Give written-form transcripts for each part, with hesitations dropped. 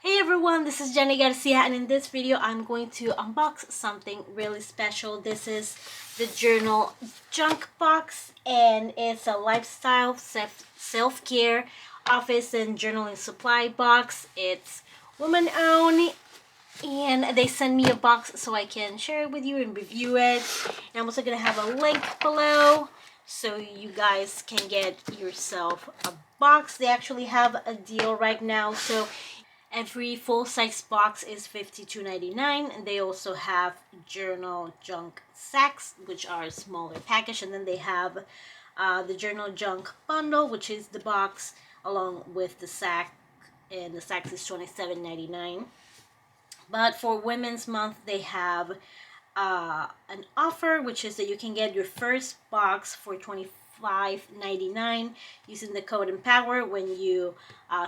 Hey everyone, this is Jenny Garcia, and in this video I'm going to unbox something really special. This is the journal junk box, and it's a lifestyle self-care office and journaling supply box. It's woman owned, and they send me a box so I can share it with you and review it. And I'm also gonna have a link below so you guys can get yourself a box. They actually have a deal right now, so every full-size box is $52.99, and they also have journal junk sacks, which are smaller package, and then they have the journal junk bundle, which is the box along with the sack, and the sacks is $27.99. But for Women's Month, they have an offer, which is that you can get your first box for $25.99 using the code EMPOWER when you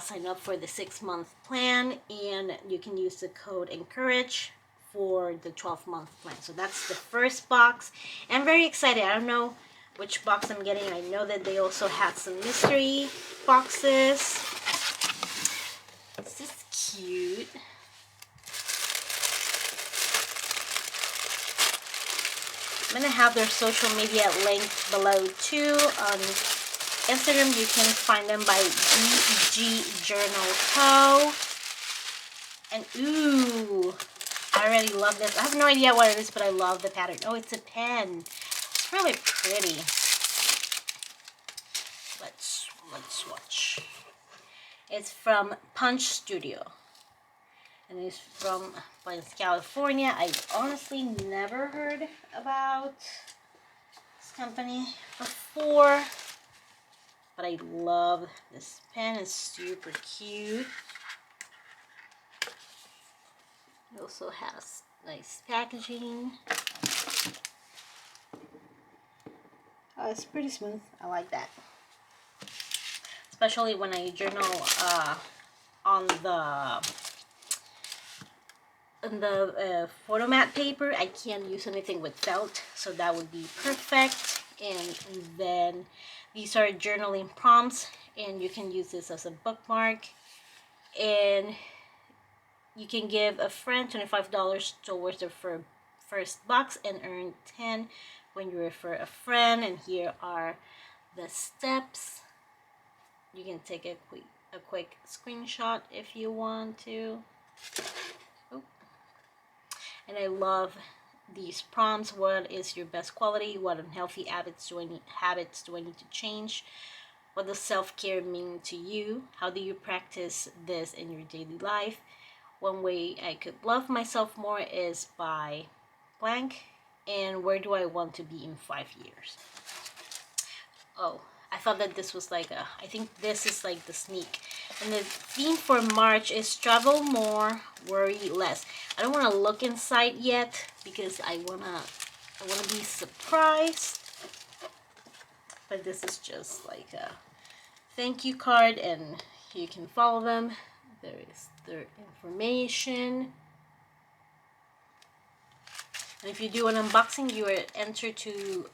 sign up for the 6-month plan, and you can use the code ENCOURAGE for the 12-month plan. So that's the first box. I'm very excited. I don't know which box I'm getting. I know that they also had some mystery boxes. This is cute. I'm going to have their social media linked below too. On Instagram, you can find them by DG Journal Co. And ooh, I already love this. I have no idea what it is, but I love the pattern. Oh, it's a pen. It's really pretty. Let's watch. It's from Punch Studio, and it's from California. I honestly never heard about this company before, but I love this pen. It's super cute. It also has nice packaging. Oh, it's pretty smooth. I like that, especially when I journal on the photo mat paper. I can't use anything with felt, so that would be perfect. And then these are journaling prompts, and you can use this as a bookmark, and you can give a friend $25 towards their first box and earn 10 when you refer a friend. And here are the steps. You can take a quick screenshot if you want to. And I love these prompts. What is your best quality? What unhealthy habits do I need to change? What does self-care mean to you? How do you practice this in your daily life? One way I could love myself more is by blank. And where do I want to be in 5 years? Oh, I thought that this was like I think this is like the sneak. And the theme for March is travel more, worry less. I don't want to look inside yet because I wanna be surprised. But this is just like a thank you card, and you can follow them. There is their information. And if you do an unboxing, you are entered to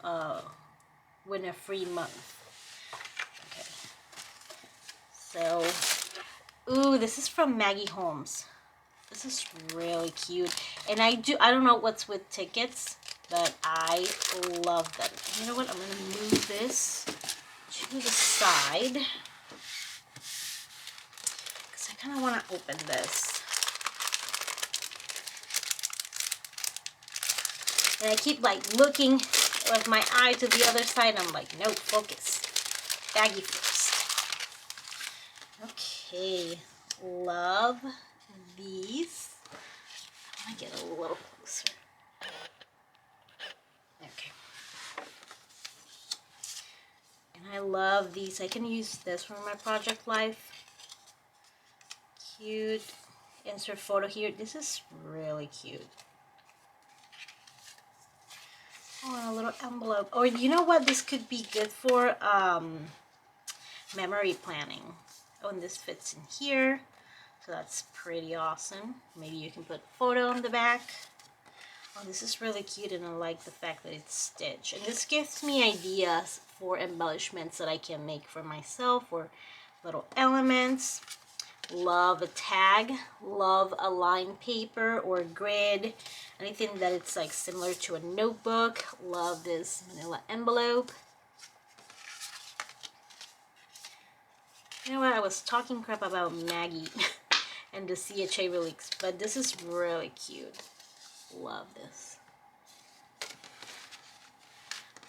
win a free month. Okay. So, ooh, this is from Maggie Holmes. This is really cute. And I don't know what's with tickets, but I love them. You know what? I'm going to move this to the side because I kind of want to open this. And I keep like looking with my eye to the other side. I'm like, no, focus. Baggy first. Okay, love these. I want to get a little closer. Okay. And I love these. I can use this for my project life. Cute. Insert photo here. This is really cute. Oh, and a little envelope. Or you know what this could be good for? Memory planning. Oh, and this fits in here. So that's pretty awesome. Maybe you can put a photo on the back. Oh, this is really cute, and I like the fact that it's stitched. And this gives me ideas for embellishments that I can make for myself, or little elements. Love a tag, love a line paper or grid, anything that it's like similar to a notebook. Love this manila envelope. You know what, I was talking crap about Maggie and the CHA relics, but this is really cute. Love this.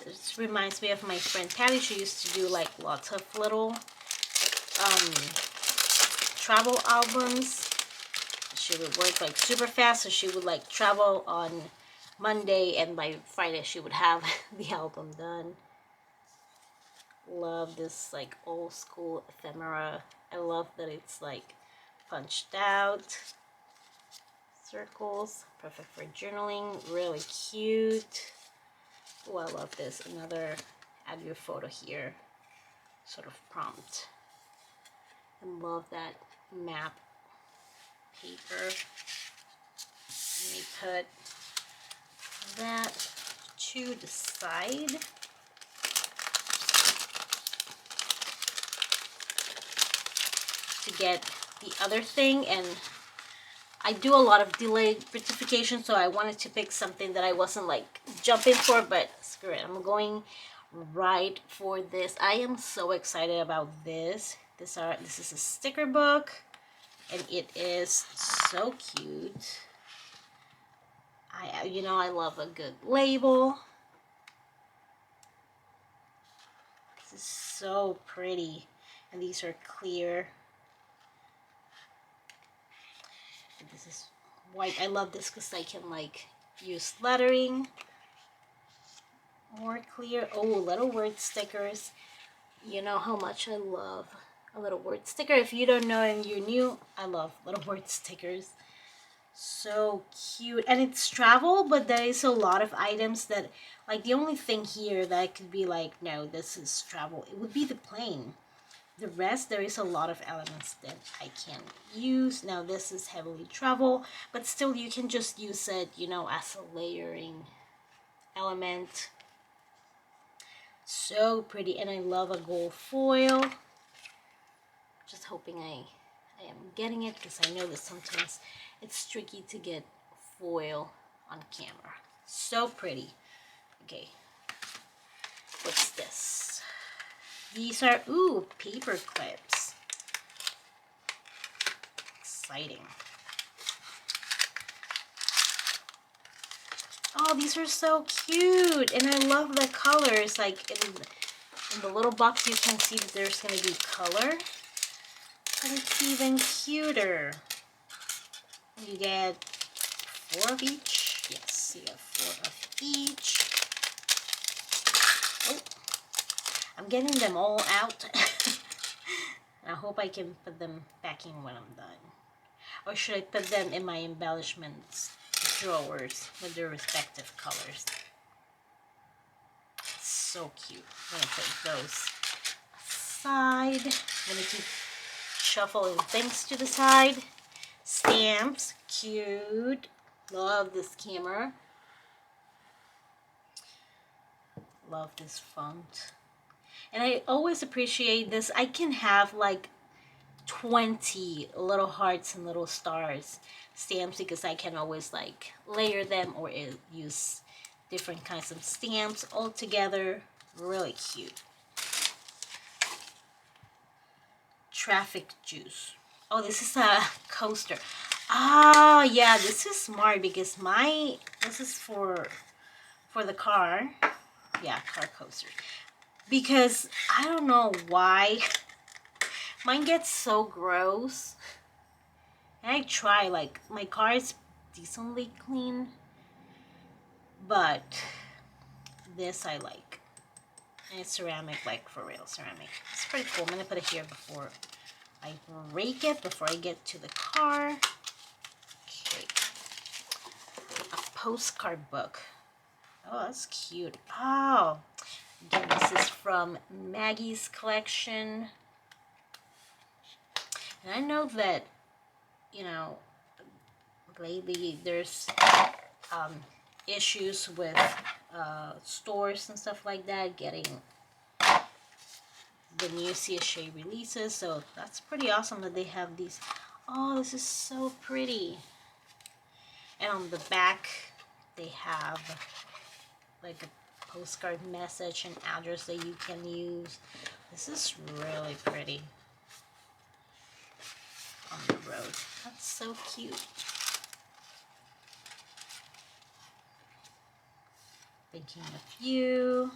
This reminds me of my friend Patty. She used to do like lots of little travel albums. She would work like super fast, so she would like travel on Monday and by Friday she would have the album done. Love this like old school ephemera. I love that it's like punched out. Circles, perfect for journaling, really cute. Oh, I love this. Another add your photo here sort of prompt. I love that map paper. Let me put that to the side. To get the other thing, and I do a lot of delayed gratification, so I wanted to pick something that I wasn't like jumping for, but screw it, I'm going right for this. I am so excited about this. This is a sticker book, and it is so cute. I love a good label. This is so pretty, and these are clear. And this is white. I love this because I can like use lettering. More clear. Oh, little word stickers. You know how much I love a little word sticker. If you don't know and you're new, I love little word stickers. So cute. And it's travel, but there is a lot of items that, like, the only thing here that I could be like, no, this is travel, it would be the plane. The rest, there is a lot of elements that I can use. Now this is heavily travel, but still you can just use it, as a layering element. So pretty, and I love a gold foil. Just hoping I am getting it, because I know that sometimes it's tricky to get foil on camera. So pretty. Okay, what's this? These are, ooh, paper clips. Exciting. Oh, these are so cute, and I love the colors. Like in the little box, you can see that there's going to be color, but it's even cuter. You get 4 of each. Yes, you have 4 of each. Oh, I'm getting them all out. I hope I can put them back in when I'm done. Or should I put them in my embellishments drawers with their respective colors? So cute. I'm gonna put those aside. I'm gonna keep shuffling things to the side. Stamps, cute. Love this camera. Love this font. And I always appreciate this. I can have like 20 little hearts and little stars stamps, because I can always like layer them or use different kinds of stamps all together. Really cute. Traffic juice. Oh, this is a coaster. Ah, yeah, this is smart, because this is for the car. Yeah, car coaster. Because I don't know why mine gets so gross. And I try, like, my car is decently clean, but this I like. And it's ceramic, like for real ceramic. It's pretty cool. I'm gonna put it here before I break it, before I get to the car. Okay. A postcard book. Oh, that's cute. Oh, again, this is from Maggie's collection. And I know that, lately there's issues with stores and stuff like that getting the new CSA releases. So that's pretty awesome that they have these. Oh, this is so pretty. And on the back, they have like a postcard message and address that you can use. This is really pretty on the road. That's so cute. Thinking of you.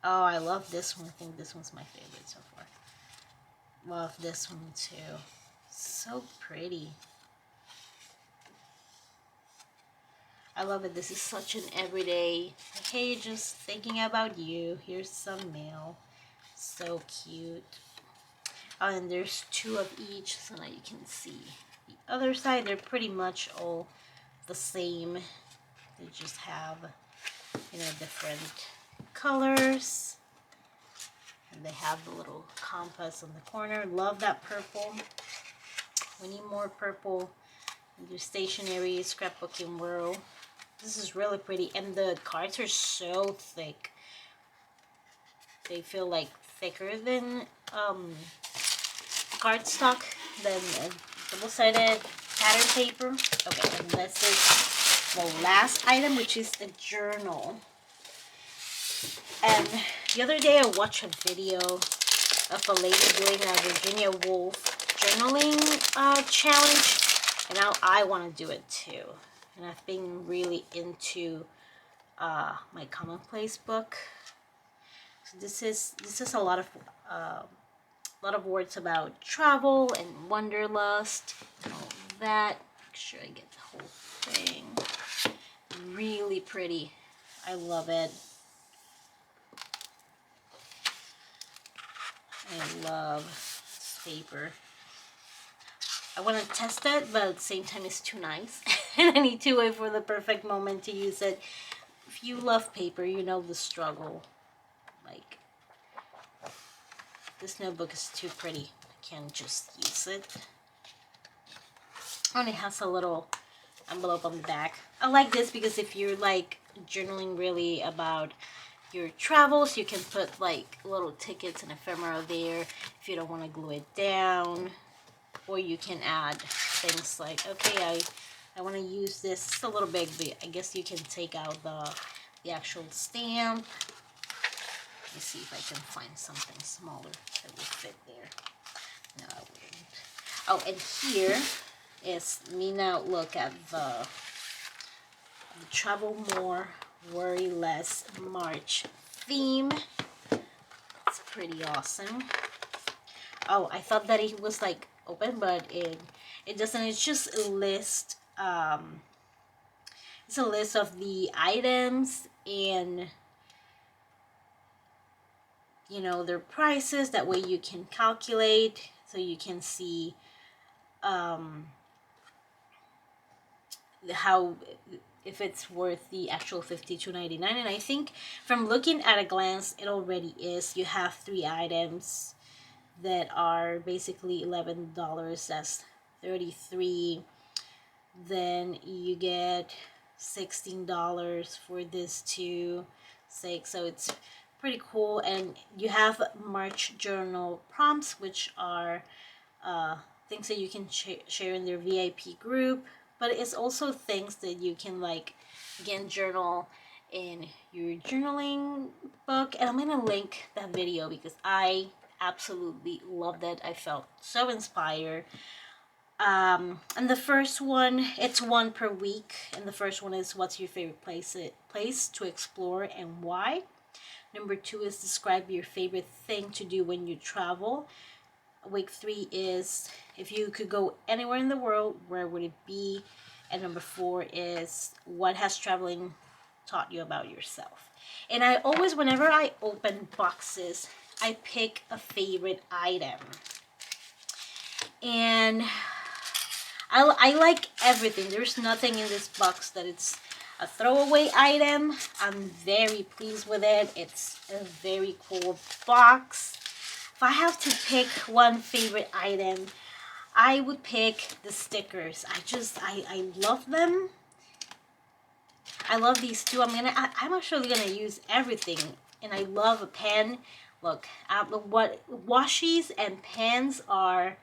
Oh, I love this one. I think this one's my favorite so far. Love this one too. So pretty. I love it. This is such an everyday, hey, just thinking about you. Here's some mail. So cute. Oh, and there's 2 of each so that you can see the other side. They're pretty much all the same. They just have, you know, different colors. And they have the little compass on the corner. Love that purple. We need more purple in the stationery scrapbooking world. This is really pretty, and the cards are so thick. They feel like thicker than cardstock, than double-sided pattern paper. Okay, and this is the last item, which is a journal. And the other day I watched a video of a lady doing a Virginia Woolf journaling challenge, and now I want to do it too. And I've been really into my commonplace book. So this is a lot of words about travel and wanderlust and all that. Make sure I get the whole thing. Really pretty. I love it. I love this paper. I want to test it, but at the same time it's too nice. And I need to wait for the perfect moment to use it. If you love paper, you know the struggle. Like, this notebook is too pretty. I can't just use it. And it has a little envelope on the back. I like this because if you're like journaling really about your travels, you can put like little tickets and ephemera there if you don't want to glue it down. Or you can add things like, okay, I want to use this. It's a little big, but I guess you can take out the actual stamp. Let me see if I can find something smaller that will fit there. No, I wouldn't. Oh, and here is me now look at the Travel More, Worry Less March theme. It's pretty awesome. Oh, I thought that it was like open, but it doesn't. It's just a list. It's a list of the items and, you know, their prices. That way you can calculate, so you can see how, if it's worth the actual $52.99. And I think from looking at a glance, it already is. You have 3 items that are basically $11. That's $33. Then you get $16 for this 2, 6. So it's pretty cool. And you have March journal prompts, which are things that you can share in their VIP group. But it's also things that you can, like, again, journal in your journaling book. And I'm gonna link that video because I absolutely loved it. I felt so inspired. And the first one, it's 1 per week, and the first one is, what's your favorite place to explore and why? Number 2 is, describe your favorite thing to do when you travel. Week 3 is, if you could go anywhere in the world, where would it be? And number 4 is, what has traveling taught you about yourself? And I always, whenever I open boxes, I pick a favorite item. And I like everything. There's nothing in this box that it's a throwaway item. I'm very pleased with it. It's a very cool box. If I have to pick one favorite item, I would pick the stickers. I love them. I love these 2. I'm actually gonna use everything. And I love a pen. Look, what washies and pans are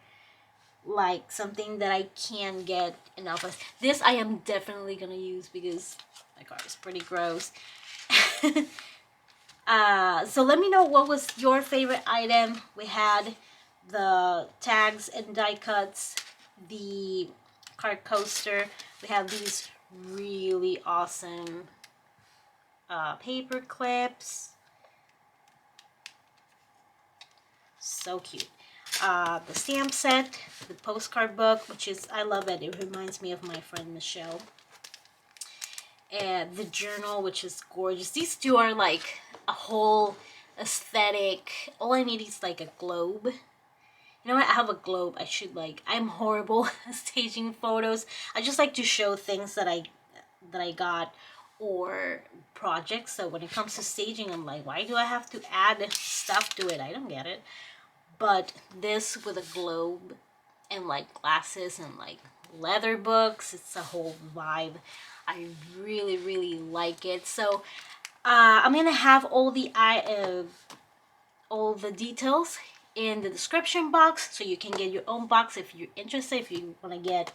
like something that I can't get enough of. This I am definitely gonna use because my car is pretty gross. So let me know what was your favorite item. We had the tags and die cuts, the card coaster. We have these really awesome paper clips. So cute. The stamp set, the postcard book, which is, I love it. It reminds me of my friend Michelle. And the journal, which is gorgeous. These two are like a whole aesthetic. All I need is like a globe. You know what? I have a globe. I should like. I'm horrible at staging photos. I just like to show things that I got or projects. So when it comes to staging, I'm like, why do I have to add stuff to it? I don't get it. But this with a globe and like glasses and like leather books, it's a whole vibe. I really, really like it. So I'm gonna have all the details in the description box, so you can get your own box if you're interested. If you want to get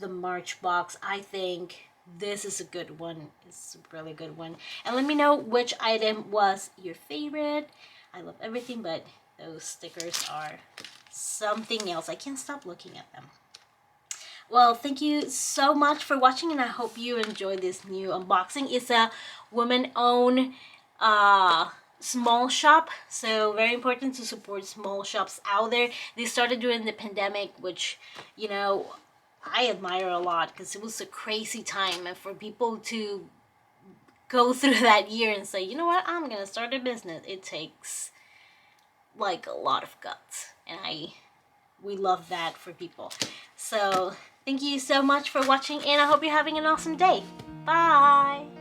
the March box, I think this is a good one. It's a really good one. And let me know which item was your favorite. I love everything, but those stickers are something else. I can't stop looking at them. Well, thank you so much for watching, and I hope you enjoy this new unboxing. It's a woman-owned small shop, so very important to support small shops out there. They started during the pandemic, which, you know, I admire a lot because it was a crazy time, and for people to go through that year and say, you know what, I'm gonna start a business, it takes like a lot of guts, and we love that for people. So thank you so much for watching, and I hope you're having an awesome day. Bye.